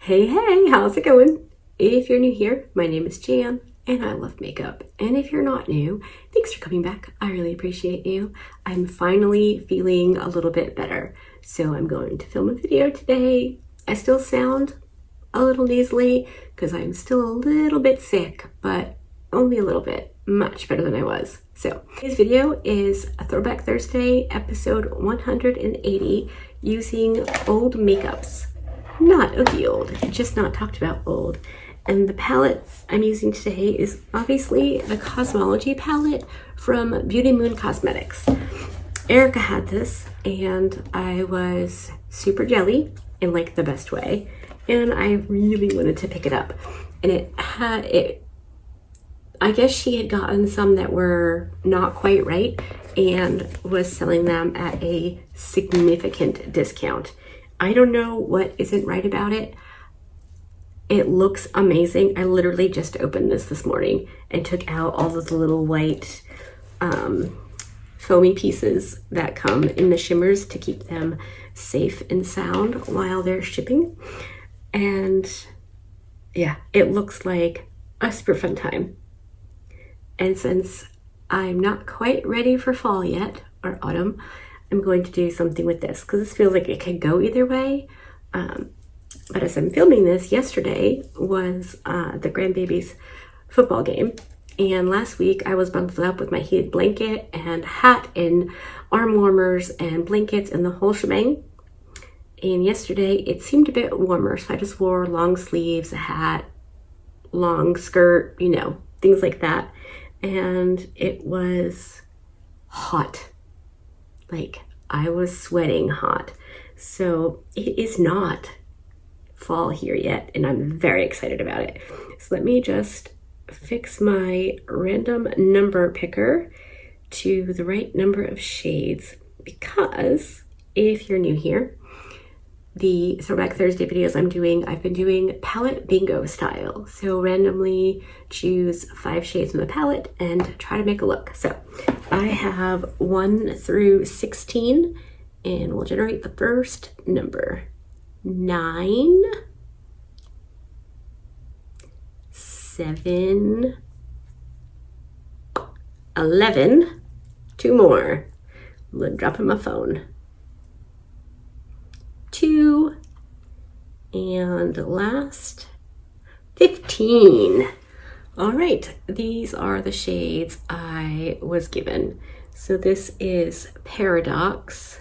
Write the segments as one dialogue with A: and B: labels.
A: Hey, how's it going? If you're new here, my name is Jan and I love makeup. And if you're not new, thanks for coming back. I really appreciate you. I'm finally feeling a little bit better. So I'm going to film a video today. I still sound a little nasally because I'm still a little bit sick, but only a little bit, much better than I was. So today's video is a Throwback Thursday, episode 180, using old makeups. Not oogie old, just not talked about old. And the palette I'm using today is obviously the Cosmology palette from Beauty Moon Cosmetics. Erica had this and I was super jelly in like the best way. And I really wanted to pick it up. And I guess she had gotten some that were not quite right and was selling them at a significant discount. I don't know what isn't right about it. It looks amazing. I literally just opened this morning and took out all of the little white foamy pieces that come in the shimmers to keep them safe and sound while they're shipping. And yeah, it looks like a super fun time. And since I'm not quite ready for fall yet, or autumn, I'm going to do something with this because this feels like it could go either way. But as I'm filming this, yesterday was the grandbaby's football game. And last week I was bundled up with my heated blanket and hat and arm warmers and blankets and the whole shebang. And yesterday it seemed a bit warmer, so I just wore long sleeves, a hat, long skirt, you know, things like that. And it was hot. Like, I was sweating hot. So it is not fall here yet, and I'm very excited about it. So let me just fix my random number picker to the right number of shades, because if you're new here, the Throwback Thursday videos I've been doing palette bingo style. So randomly choose 5 shades from the palette and try to make a look. So I have 1 through 16 and we'll generate the first number. 9, 7, 11, 2 more. I'm dropping my phone. 2, and last 15. All right, these are the shades I was given. So this is Paradox,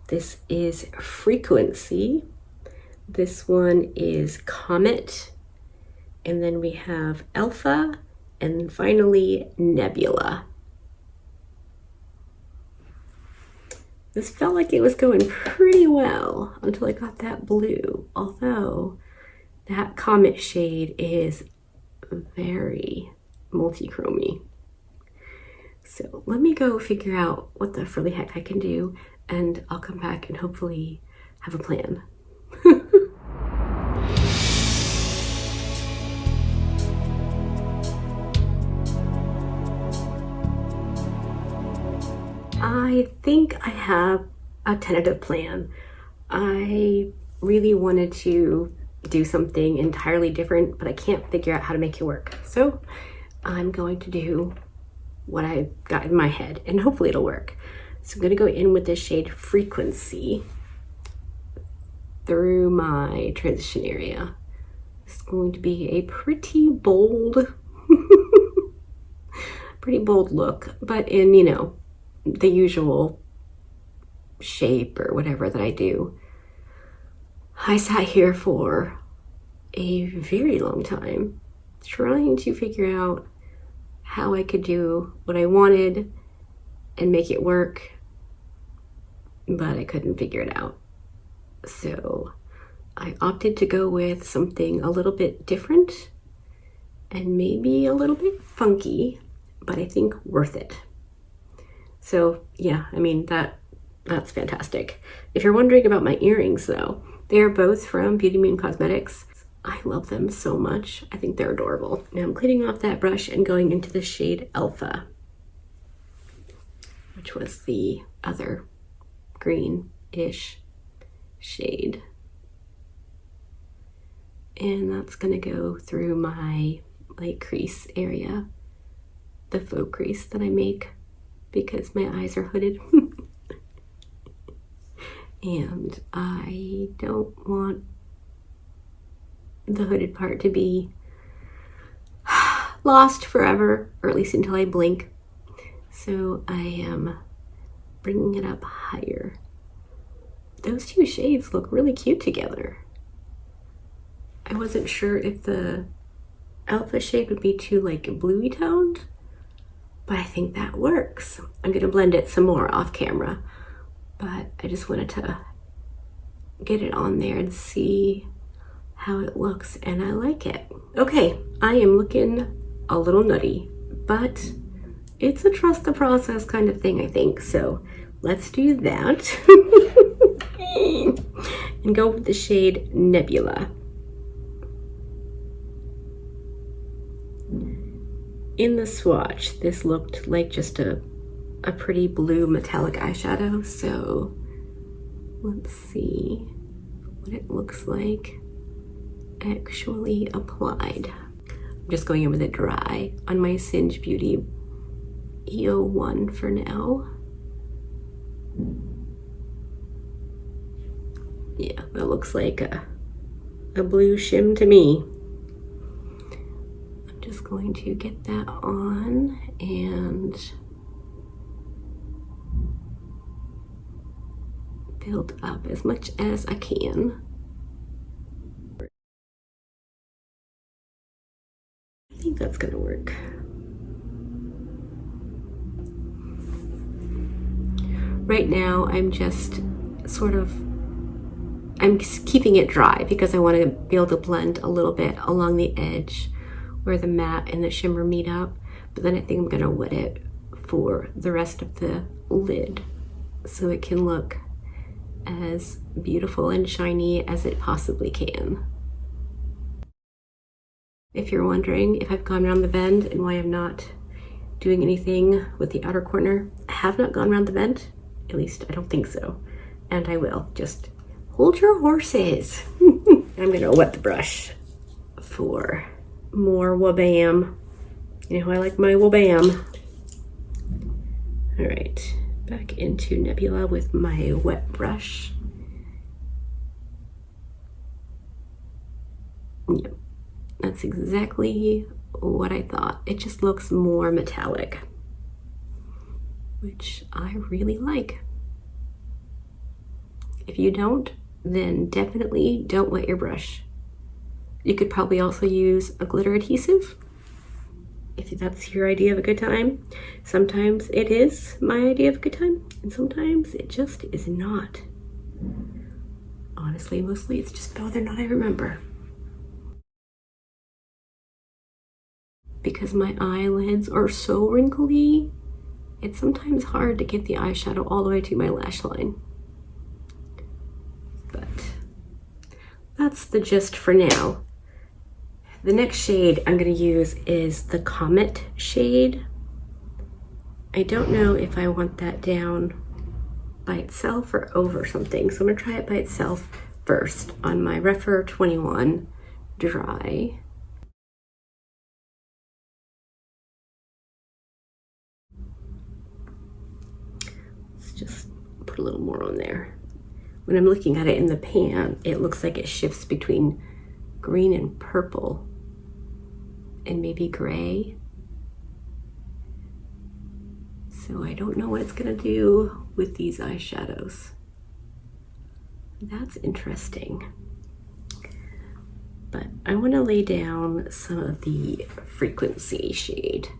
A: this is Frequency, this one is Comet, and then we have Alpha, and finally Nebula. This felt like it was going pretty well until I got that blue, although that Comet shade is very multi-chromy. So let me go figure out what the frilly heck I can do, and I'll come back and hopefully have a plan. I think I have a tentative plan. I really wanted to do something entirely different, but I can't figure out how to make it work. So I'm going to do what I got in my head and hopefully it'll work. So I'm going to go in with this shade Frequency through my transition area. It's going to be a pretty bold, look, but in, you know, the usual shape or whatever that I do. I sat here for a very long time trying to figure out how I could do what I wanted and make it work, but I couldn't figure it out. So I opted to go with something a little bit different and maybe a little bit funky, but I think worth it. So yeah, I mean, that's fantastic. If you're wondering about my earrings though, they're both from Beauty Moon Cosmetics. I love them so much. I think they're adorable. Now I'm cleaning off that brush and going into the shade Alpha, which was the other green-ish shade. And that's gonna go through my like crease area, the faux crease that I make because my eyes are hooded. And I don't want the hooded part to be lost forever, or at least until I blink. So I am bringing it up higher. Those two shades look really cute together. I wasn't sure if the alpha shade would be too like bluey toned, but I think that works. I'm gonna blend it some more off camera, but I just wanted to get it on there and see how it looks, and I like it. Okay, I am looking a little nutty, but it's a trust the process kind of thing, I think. So let's do that. And go with the shade Nebula. In the swatch, this looked like just a pretty blue metallic eyeshadow, so let's see what it looks like actually applied. I'm just going in with it dry on my Singe Beauty EO1 for now. Yeah, that looks like a blue shim to me. I'm just going to get that on and build up as much as I can. I think that's gonna work. Right now, I'm just I'm just keeping it dry because I want to be able to blend a little bit along the edge where the matte and the shimmer meet up. But then I think I'm gonna wet it for the rest of the lid so it can look as beautiful and shiny as it possibly can. If you're wondering if I've gone around the bend and why I'm not doing anything with the outer corner, I have not gone around the bend. At least I don't think so. And I will. Just hold your horses. I'm gonna wet the brush for more wabam. You know how I like my wabam. All right, back into Nebula with my wet brush. Yep. That's exactly what I thought. It just looks more metallic, which I really like. If you don't, then definitely don't wet your brush. You could probably also use a glitter adhesive if that's your idea of a good time. Sometimes it is my idea of a good time, and sometimes it just is not. Honestly, mostly it's just whether or not I remember. Because my eyelids are so wrinkly, it's sometimes hard to get the eyeshadow all the way to my lash line. But that's the gist for now. The next shade I'm going to use is the Comet shade. I don't know if I want that down by itself or over something, so I'm going to try it by itself first on my Refer 21 dry. Just put a little more on there. When I'm looking at it in the pan, it looks like it shifts between green and purple and maybe gray. So I don't know what it's gonna do with these eyeshadows. That's interesting. But I wanna lay down some of the Frequency shade.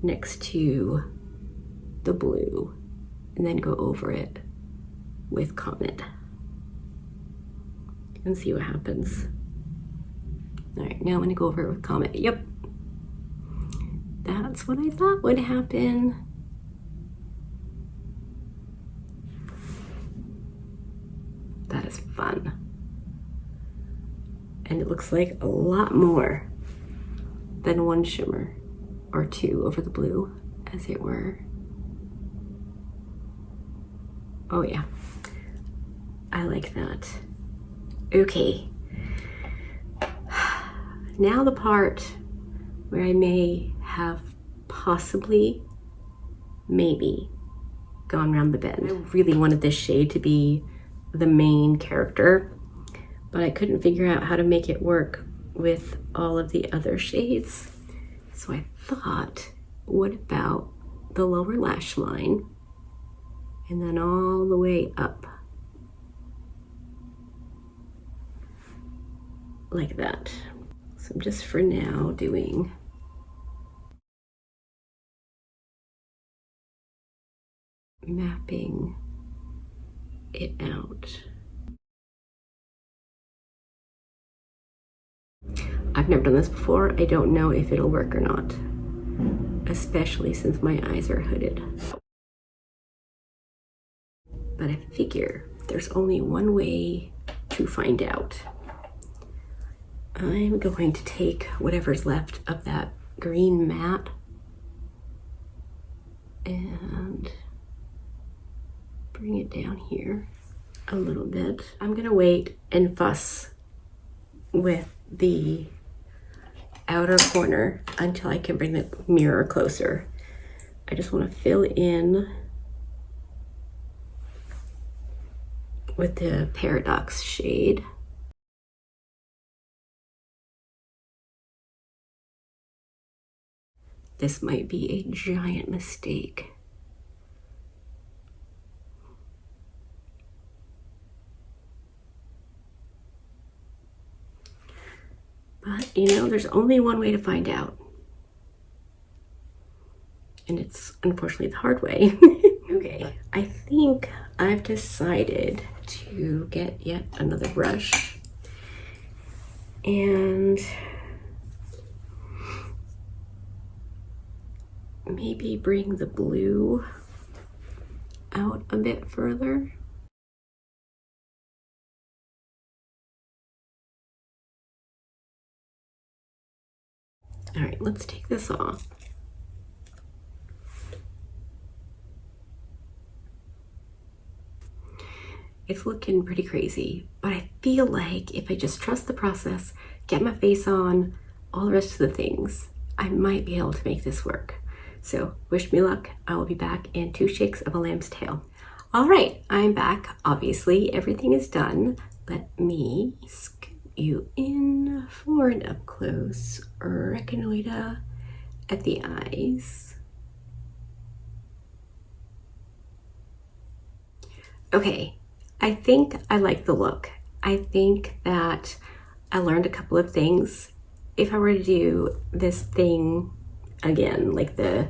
A: Next to the blue, and then go over it with Comet and see what happens. All right, now I'm gonna go over it with Comet. Yep, that's what I thought would happen. That is fun. And it looks like a lot more than one shimmer or two over the blue, as it were. Oh yeah, I like that. Okay. Now the part where I may have possibly, maybe, gone around the bend. I really wanted this shade to be the main character, but I couldn't figure out how to make it work with all of the other shades. So I thought, what about the lower lash line and then all the way up like that. So I'm just for now doing mapping it out. I've never done this before. I don't know if it'll work or not, especially since my eyes are hooded. But I figure there's only one way to find out. I'm going to take whatever's left of that green matte and bring it down here a little bit. I'm gonna wait and fuss with the outer corner until I can bring the mirror closer. I just want to fill in with the Paradox shade. This might be a giant mistake. But, you know, there's only one way to find out. And it's unfortunately the hard way. Okay, I think I've decided to get yet another brush and maybe bring the blue out a bit further. All right, let's take this off. It's looking pretty crazy, but I feel like if I just trust the process, get my face on, all the rest of the things, I might be able to make this work. So wish me luck. I will be back in 2 shakes of a lamb's tail. All right, I'm back. Obviously, everything is done. Let me scoop you in for an up close reconnoiter at the eyes. Okay, I think I like the look. I think that I learned a couple of things. If I were to do this thing again, like the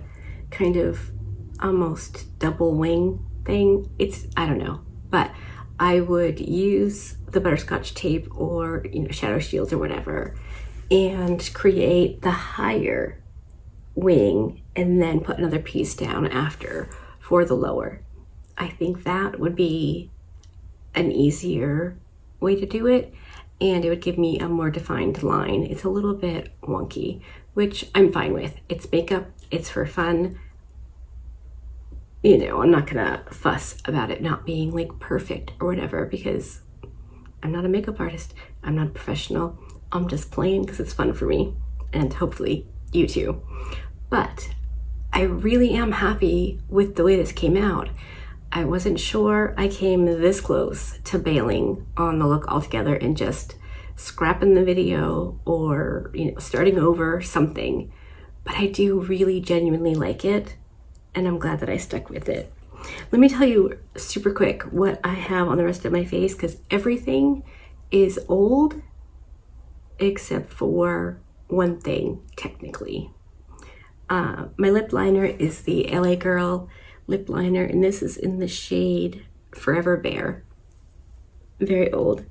A: kind of almost double wing thing, I don't know, but I would use the butterscotch tape or, you know, shadow shields or whatever and create the higher wing and then put another piece down after for the lower. I think that would be an easier way to do it, and it would give me a more defined line. It's a little bit wonky, which I'm fine with. It's makeup, it's for fun. You know, I'm not gonna fuss about it not being like perfect or whatever, because I'm not a makeup artist, I'm not a professional. I'm just playing because it's fun for me, and hopefully you too. But I really am happy with the way this came out. I wasn't sure I came this close to bailing on the look altogether and just scrapping the video or, you know, starting over something. But I do really genuinely like it, and I'm glad that I stuck with it. Let me tell you super quick what I have on the rest of my face, because everything is old except for one thing, technically. My lip liner is the LA Girl lip liner, and this is in the shade Forever Bare. Very old.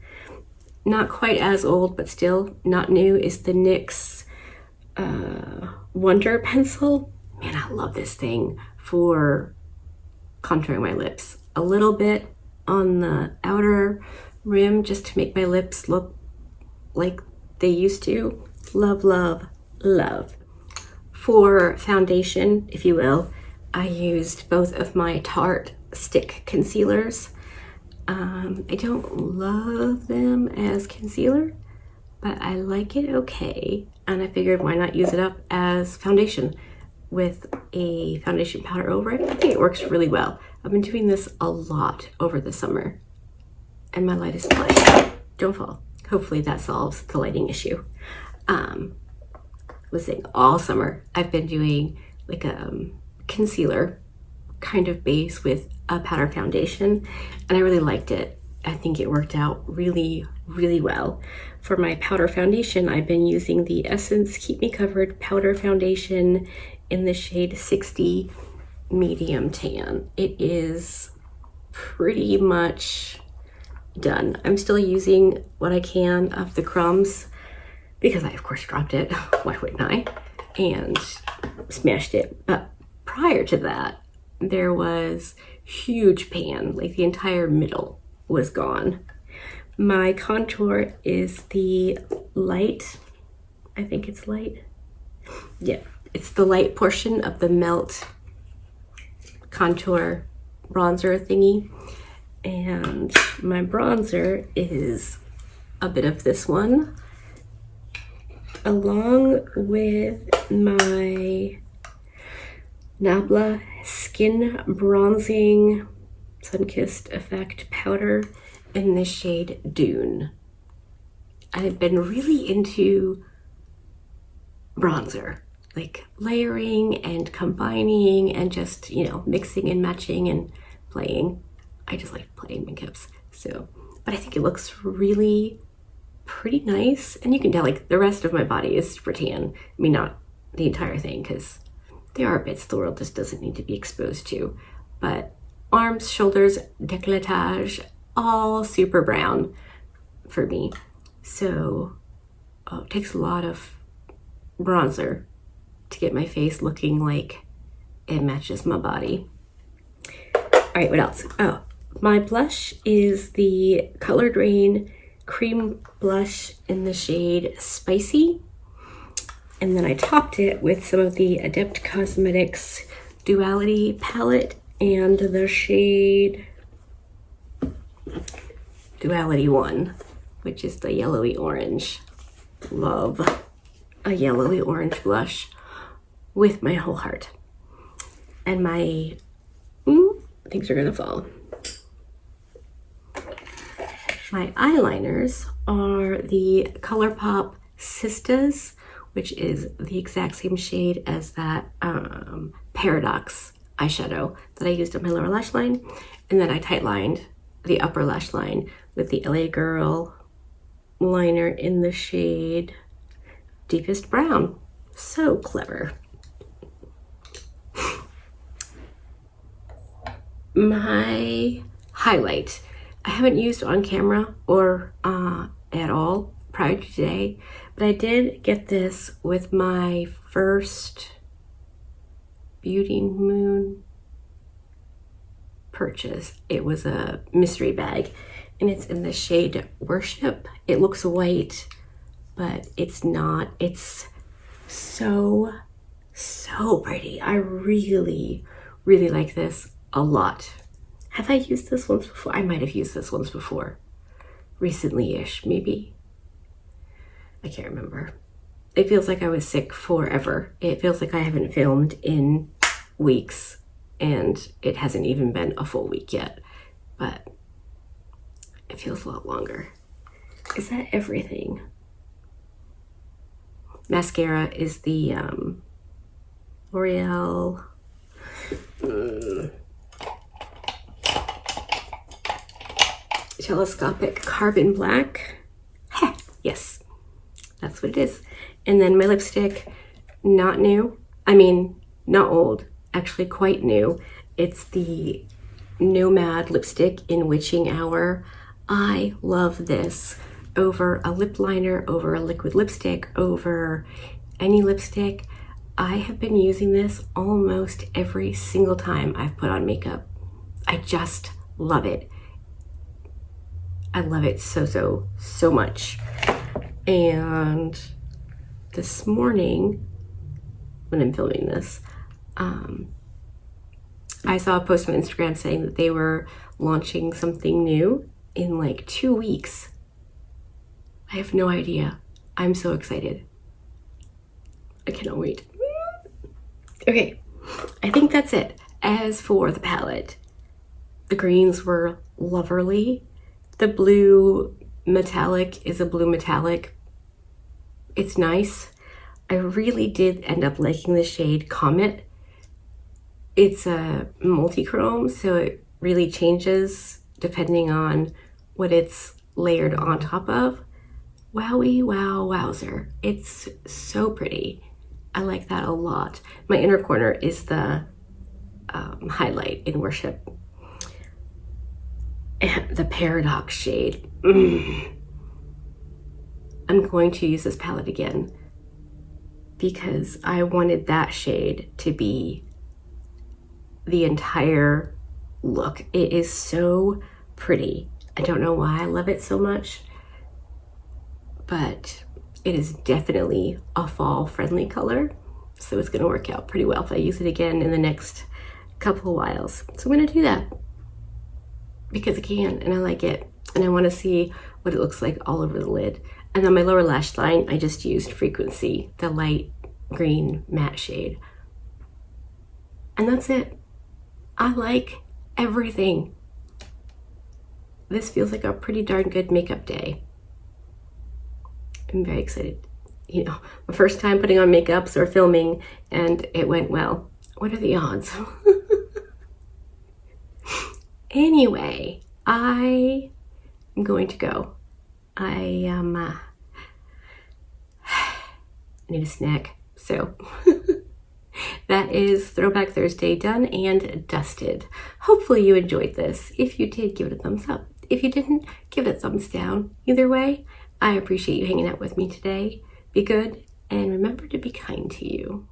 A: Not quite as old, but still not new, is the NYX Wonder Pencil. Man, I love this thing for contouring my lips. A little bit on the outer rim just to make my lips look like they used to. Love, love, love. For foundation, if you will, I used both of my Tarte stick concealers, I don't love them as concealer, but I like it okay. And I figured why not use it up as foundation with a foundation powder over it. I think it works really well. I've been doing this a lot over the summer. And my light is flying. Don't fall. Hopefully that solves the lighting issue. Was saying all summer I've been doing like a concealer kind of base with a powder foundation, and I really liked it. I think it worked out really, really well. For my powder foundation, I've been using the Essence Keep Me Covered Powder Foundation in the shade 60 Medium Tan. It is pretty much done. I'm still using what I can of the crumbs because I of course dropped it, why wouldn't I, and smashed it. But prior to that, there was huge pan, like the entire middle was gone. My contour is the light, I think it's light. Yeah, it's the light portion of the Melt contour bronzer thingy. And my bronzer is a bit of this one, along with my Nabla Skin Bronzing Sun-Kissed Effect Powder in the shade Dune. I've been really into bronzer, like layering and combining and just, you know, mixing and matching and playing. I just like playing makeups. So, but I think it looks really pretty nice. And you can tell like the rest of my body is super tan. I mean, not the entire thing, because there are bits the world just doesn't need to be exposed to. But arms, shoulders, décolletage, all super brown for me. So it takes a lot of bronzer to get my face looking like it matches my body. All right, what else? Oh, my blush is the Colored Rain Cream Blush in the shade Spicy. And then I topped it with some of the Adept Cosmetics Duality palette and the shade Duality 1, which is the yellowy orange. Love a yellowy orange blush with my whole heart. And my, things are gonna fall. My eyeliners are the ColourPop Sistas, which is the exact same shade as that Paradox eyeshadow that I used on my lower lash line. And then I tight lined the upper lash line with the LA Girl liner in the shade Deepest Brown. So clever. My highlight, I haven't used on camera or at all prior to today, but I did get this with my first Beauty Moon purchase. It was a mystery bag and it's in the shade Worship. It looks white, but it's not. It's so pretty. I really, really like this a lot. Have I used this once before? I might have used this once before. Recently-ish, maybe. I can't remember. It feels like I was sick forever. It feels like I haven't filmed in weeks, and it hasn't even been a full week yet, but it feels a lot longer. Is that everything? Mascara is the L'Oreal Telescopic Carbon Black. Heh, yes, that's what it is. And then my lipstick, not new. I mean, not old, actually quite new. It's the Nomad lipstick in Witching Hour. I love this over a lip liner, over a liquid lipstick, over any lipstick. I have been using this almost every single time I've put on makeup. I just love it. I love it so much. And this morning, when I'm filming this, I saw a post on Instagram saying that they were launching something new in like 2 weeks. I have no idea. I'm so excited. I cannot wait. Okay, I think that's it. As for the palette, the greens were lovely. The blue metallic is a blue metallic. It's nice. I really did end up liking the shade Comet. It's a multi-chrome, so it really changes depending on what it's layered on top of. Wowie, wow, wowzer. It's so pretty. I like that a lot. My inner corner is the highlight in Worship. And the Paradox shade. I'm going to use this palette again because I wanted that shade to be the entire look. It is so pretty. I don't know why I love it so much, but it is definitely a fall friendly color. So it's gonna work out pretty well if I use it again in the next couple of whiles. So I'm gonna do that because I can and I like it. And I wanna see what it looks like all over the lid. And on my lower lash line, I just used Frequency, the light green matte shade. And that's it. I like everything. This feels like a pretty darn good makeup day. I'm very excited. You know, my first time putting on makeups or filming, and it went well. What are the odds? Anyway, I am going to go. I need a snack. So that is Throwback Thursday done and dusted. Hopefully you enjoyed this. If you did, give it a thumbs up. If you didn't, give it a thumbs down. Either way, I appreciate you hanging out with me today. Be good and remember to be kind to you.